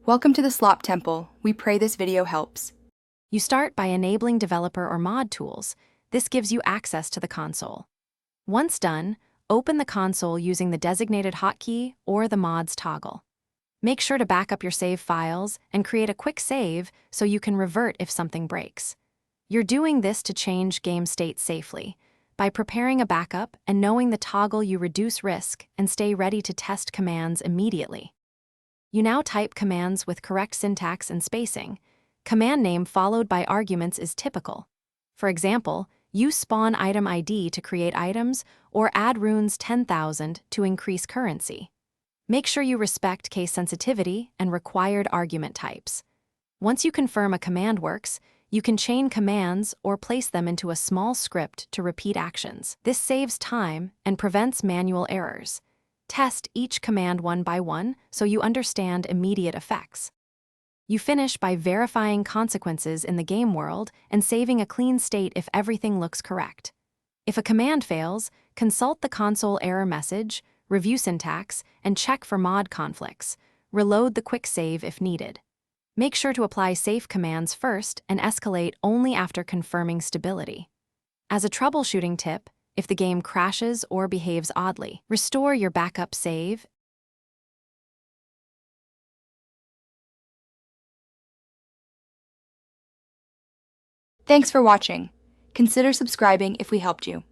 Welcome to the Slop Temple. We pray this video helps. You start by enabling developer or mod tools. This gives you access to the console. Once done, open the console using the designated hotkey or the mods toggle. Make sure to back up your save files and create a quick save so you can revert if something breaks. You're doing this to change game state safely. By preparing a backup and knowing the toggle, you reduce risk and stay ready to test commands immediately. You now type commands with correct syntax and spacing. Command name followed by arguments is typical. For example, use spawn item ID to create items or add runes 10,000 to increase currency. Make sure you respect case sensitivity and required argument types. Once you confirm a command works, you can chain commands or place them into a small script to repeat actions. This saves time and prevents manual errors. Test each command one by one so you understand immediate effects. You finish by verifying consequences in the game world and saving a clean state if everything looks correct. If a command fails, consult the console error message, review syntax, and check for mod conflicts. Reload the quick save if needed. Make sure to apply safe commands first and escalate only after confirming stability. As a troubleshooting tip, if the game crashes or behaves oddly, restore your backup save. Thanks for watching. Consider subscribing if we helped you.